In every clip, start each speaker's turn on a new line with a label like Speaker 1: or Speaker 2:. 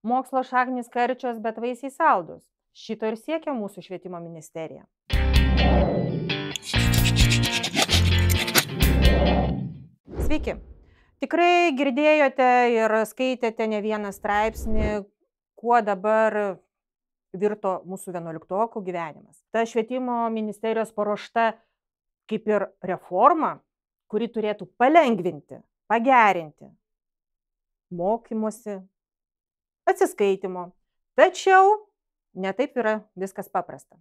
Speaker 1: Mokslo šaknys karčios, bet vaisiai saldus. Šito ir siekia mūsų švietimo ministerija. Sveiki. Tikrai girdėjote ir skaitėte ne vieną straipsnį, kuo dabar virto mūsų 11-okų gyvenimas. Ta švietimo ministerijos paruošta kaip ir reforma, kuri turėtų palengvinti, pagerinti mokymosi, atsiskaitimo. Tačiau netaip yra viskas paprasta.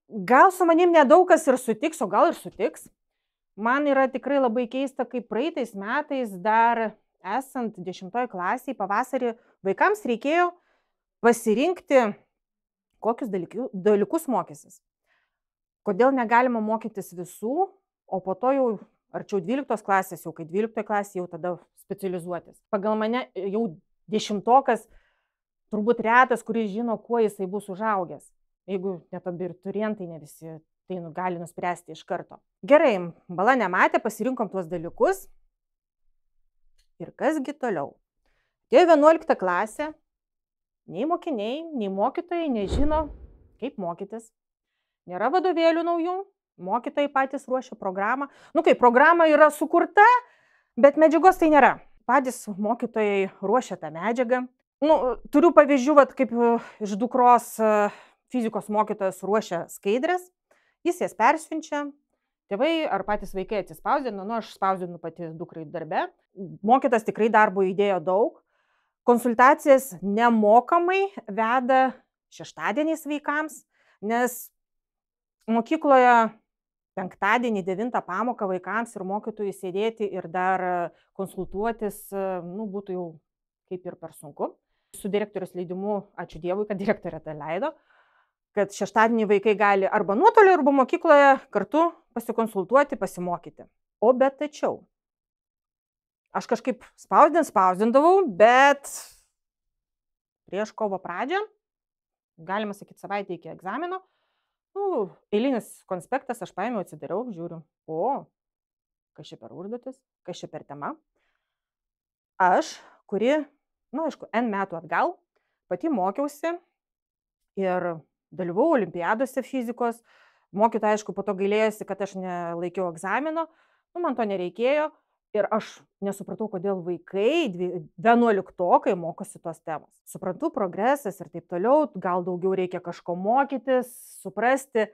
Speaker 1: Gal su manim nedaug kas ir sutiks, o gal ir sutiks. Man yra tikrai labai keista, kaip praeitais metais dar esant 10 klasėje pavasarį vaikams reikėjo pasirinkti, kokius dalykus mokysis. Kodėl negalima mokytis visų, o po to jau arčiau 12 klasės, jau kai 12 klasė, jau tada specializuotis. Pagal mane jau 10-okas turbūt retas, kuris žino, kuo jisai bus užaugęs. Jeigu net abiturientai ne visi tai gali nuspręsti iš karto. Gerai, bala nematė, pasirinkom tuos dalykus. Ir kasgi toliau? Tie 11 klasė, nei mokiniai, nei mokytojai nežino, kaip mokytis. Nėra vadovėlių naujų, mokytojai patys ruošia programą. Kai programa yra sukurta, bet medžiagos tai nėra. Patys mokytojai ruošia tą medžiagą. Turiu pavyzdžių, kaip iš dukros fizikos mokytojas ruošia skaidres, jis jas persiunčia, tėvai ar patys vaikai atsispausdina, aš spausdinu pati dukrai darbe. Mokytas tikrai darbo įdėjo daug. Konsultacijas nemokamai veda šeštadieniais vaikams, nes mokykloje penktadienį 9 pamoką vaikams ir mokytojui sėdėti ir dar konsultuotis, būtų jau kaip ir per sunku. Su direktorius leidimu, ačiū Dievui, kad direktorė tą leido, kad šeštadienį vaikai gali arba nuotoliu, arba mokykloje kartu pasikonsultuoti, pasimokyti. Bet tačiau, aš kažkaip spausdindavau, bet prieš kovo pradžią, galima sakyti savaitę iki egzamino, eilinis konspektas, aš paėmiau, atsidariau, žiūriu, kas čia per užduotis, kas čia per tema. Aš, kuri, aišku, N metų atgal, pati mokiausi ir dalyvau olimpiadose fizikos. Mokytoja, aišku, po to gailėjosi, kad aš nelaikiau egzamino, man to nereikėjo ir aš nesupratau, kodėl vaikai 11-okai mokosi tos temos. Suprantu, progresas ir taip toliau, gal daugiau reikia kažko mokytis, suprasti,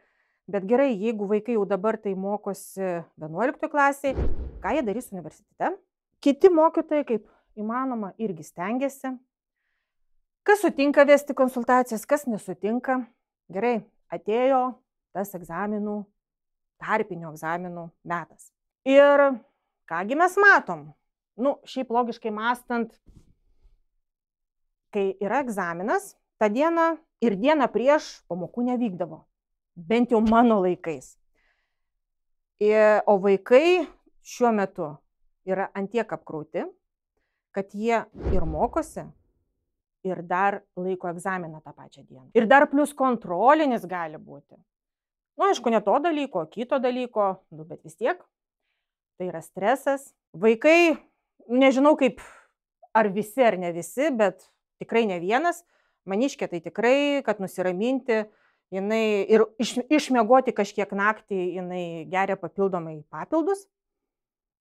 Speaker 1: bet gerai, jeigu vaikai jau dabar tai mokosi 11 klasėje, ką jie darys universitete? Kiti mokytojai, kaip įmanoma, irgi stengiasi. Kas sutinka vesti konsultacijas, kas nesutinka. Gerai, atėjo tas egzaminų, tarpinių egzaminų metas. Ir kągi mes matom? Šiaip logiškai mąstant, kai yra egzaminas, tą dieną ir dieną prieš pamokų nevykdavo. Bent jau mano laikais. O vaikai šiuo metu yra antiek apkrauti, kad jie ir mokosi, ir dar laiko egzaminą tą pačią dieną. Ir dar plus kontrolinis gali būti. Aišku, ne to dalyko, kito dalyko, bet vis tiek. Tai yra stresas. Vaikai, nežinau kaip, ar visi, ar ne visi, bet tikrai ne vienas. Maniškė tai tikrai, kad nusiraminti, jinai ir išmiegoti kažkiek naktį, jinai geria papildomai papildus.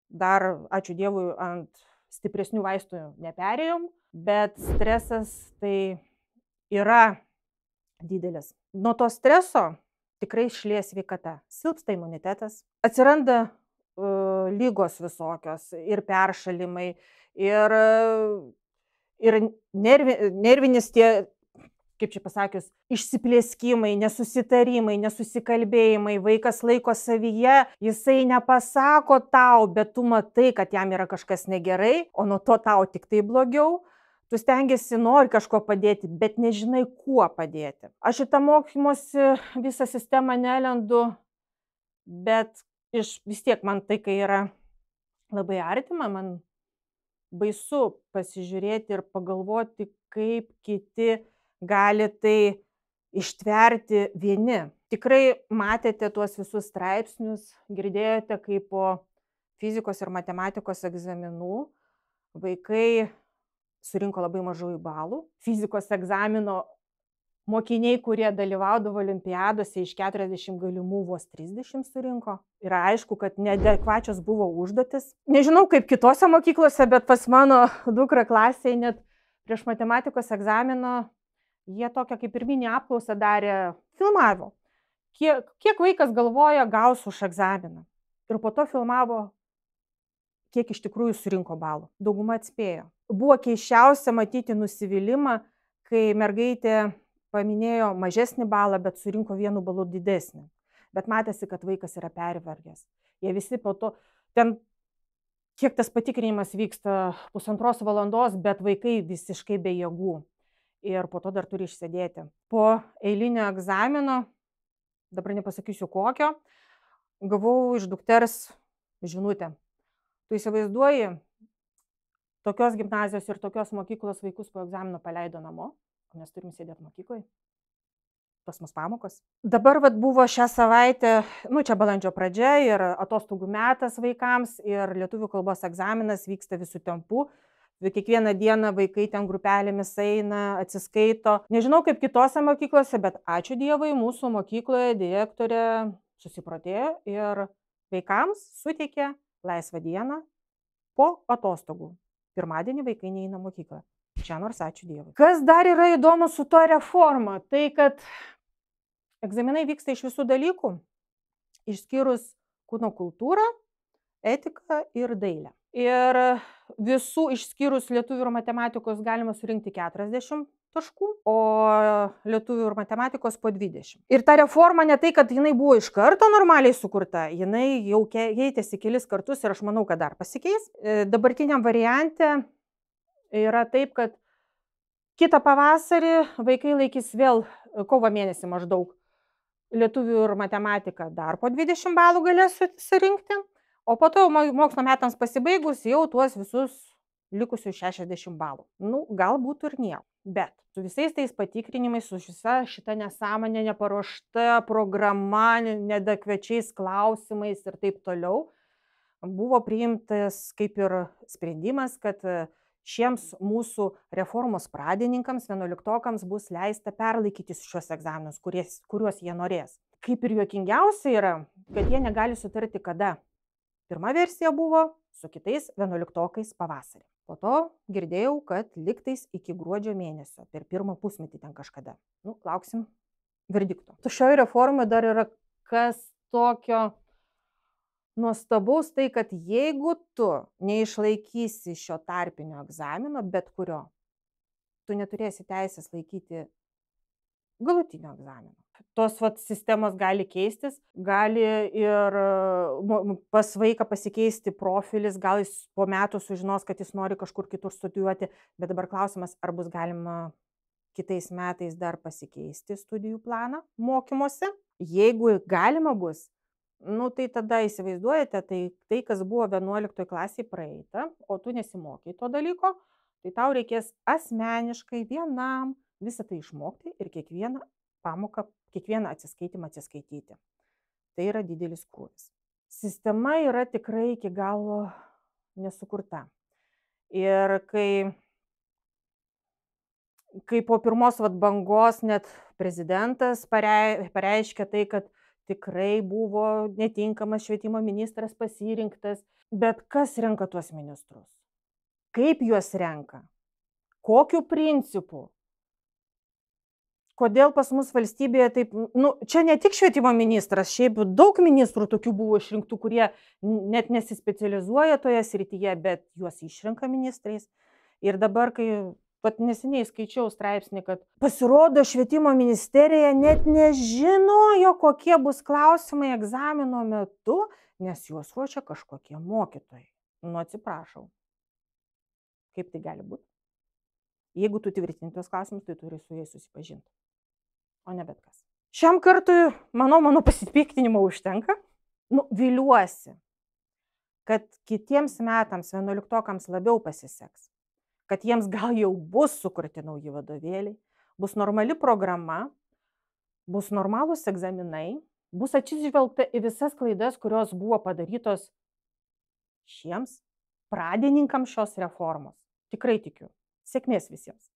Speaker 1: Dar, ačiū Dievui, ant stipresnių vaistų neperėjom, bet stresas tai yra didelis. Nuo to streso tikrai šlyja sveikata, silpsta imunitetas, atsiranda lygos visokios ir peršalimai, ir nervinis tie, kaip čia pasakius, išsiplėskimai, nesusitarimai, nesusikalbėjimai, vaikas laiko savyje, jisai nepasako tau, bet tu matai, kad jam yra kažkas negerai, o nuo to tau tik tai blogiau. Tu stengiasi, nori kažko padėti, bet nežinai, kuo padėti. Aš šitą mokymosi visą sistemą nelendu, bet vis tiek man tai, kai yra labai artima, man baisu pasižiūrėti ir pagalvoti, kaip kiti gali tai ištverti vieni. Tikrai matėte tuos visus straipsnius, girdėjote, kaip po fizikos ir matematikos egzaminų vaikai surinko labai mažai balų. Fizikos egzamino mokiniai, kurie dalyvaudavo olimpiadose, iš 40 galimų vos 30 surinko. Ir aišku, kad neadekvačios buvo užduotis. Nežinau, kaip kitose mokyklose, bet pas mano dukrą klasėje net prieš matematikos egzaminą jie tokią kaip pirminį apklausą darė, filmavo. Kiek vaikas galvoja gaus už egzaminą. Ir po to filmavo, kiek iš tikrųjų surinko balų. Dauguma atspėjo. Buvo keisčiausia matyti nusivylimą, kai mergaitė paminėjo mažesnį balą, bet surinko 1 balu didesnį. Bet matėsi, kad vaikas yra pervargęs. Jie visi po to, ten kiek tas patikrinimas vyksta, 1,5 valandos, bet vaikai visiškai be jėgų. Ir po to dar turi išsėdėti. Po eilinio egzamino, dabar nepasakysiu kokio, gavau iš dukters žinutę. Tu įsivaizduoji, tokios gimnazijos ir tokios mokyklos vaikus po egzamino paleido namo, o mes turim sėdėti mokykloje. Pas mus pamokos. Dabar buvo šią savaitę, čia balandžio pradžia ir atostogų metas vaikams ir lietuvių kalbos egzaminas vyksta visų tempu. Kiekvieną dieną vaikai ten grupelėmis eina, atsiskaito. Nežinau kaip kitose mokyklose, bet ačiū Dievui, mūsų mokykloje direktorė susiprotėjo ir vaikams suteikė laisvą dieną po atostogų. Pirmadienį vaikai neina mokyklą. Čia nors ačiū Dievui. Kas dar yra įdomu su to reforma, tai kad egzaminai vyksta iš visų dalykų, išskyrus kūno kultūrą, etiką ir dailę. Ir visų išskyrus lietuvių ir matematikos galima surinkti 40 taškų, o lietuvių ir matematikos po 20. Ir ta reforma ne tai, kad jinai buvo iš karto normaliai sukurta, jinai jau keitėsi kelis kartus ir aš manau, kad dar pasikeis. Dabartiniam variante yra taip, kad kitą pavasarį vaikai laikys vėl kovo mėnesį maždaug lietuvių ir matematiką dar po 20 balų galės surinkti, o po to mokslo metams pasibaigus jau tuos visus likusius 60 balų. Galbūt ir nieko, bet su visais tais patikrinimais, su visa šita nesąmonė, neparuošta programa, neadekvačiais klausimais ir taip toliau, buvo priimtas kaip ir sprendimas, kad šiems mūsų reformos pradininkams, 11-okams bus leista perlaikyti šios egzaminus, kuriuos jie norės. Kaip ir juokingiausia yra, kad jie negali sutarti kada. Pirma versija buvo su kitais 11-okais pavasarį. Po to girdėjau, kad liktais iki gruodžio mėnesio, per pirmą pusmetį ten kažkada. Lauksim verdikto. Šioje reformoje dar yra kas tokio nuostabaus, tai kad jeigu tu neišlaikysi šio tarpinio egzamino, bet kurio, tu neturėsi teisės laikyti galutinio egzamino. Tos sistemos gali keistis, gali ir pas vaiką pasikeisti profilis, gal jis po metų sužinos, kad jis nori kažkur kitur studijuoti, bet dabar klausimas, ar bus galima kitais metais dar pasikeisti studijų planą mokymosi. Jeigu galima bus, tai tada įsivaizduojate, tai kas buvo 11 klasėje praeita, o tu nesimokai to dalyko, tai tau reikės asmeniškai vienam visą tai išmokti ir kiekvieną pamoką, kiekvieną atsiskaitimą atsiskaityti. Tai yra didelis krūvis. Sistema yra tikrai iki galo nesukurta. Ir kai po pirmos bangos net prezidentas pareiškė tai, kad tikrai buvo netinkamas švietimo ministras pasirinktas, bet kas renka tuos ministrus? Kaip juos renka? Kokiu principu? Kodėl pas mus valstybėje taip, čia ne tik švietimo ministras, šiaip daug ministrų tokių buvo išrinktų, kurie net nesispecializuoja toje srityje, bet juos išrenka ministrais. Ir dabar, kai neseniai skaičiau straipsnį, kad pasirodo švietimo ministerija net nežinojo, kokie bus klausimai egzamino metu, nes juos ruošia kažkokie mokytojai. Atsiprašau. Kaip tai gali būti? Jeigu tu tvirtini tuos klausimus, tai turi su jais susipažinti. O ne bet kas. Šiam kartui, mano pasipiktinimo užtenka. Viliuosi, kad kitiems metams 11-okams labiau pasiseks. Kad jiems gal jau bus sukurti nauji vadovėliai, bus normali programa, bus normalūs egzaminai, bus atsižvelgta į visas klaidas, kurios buvo padarytos šiems pradininkams šios reformos. Tikrai tikiu. Sėkmės visiems.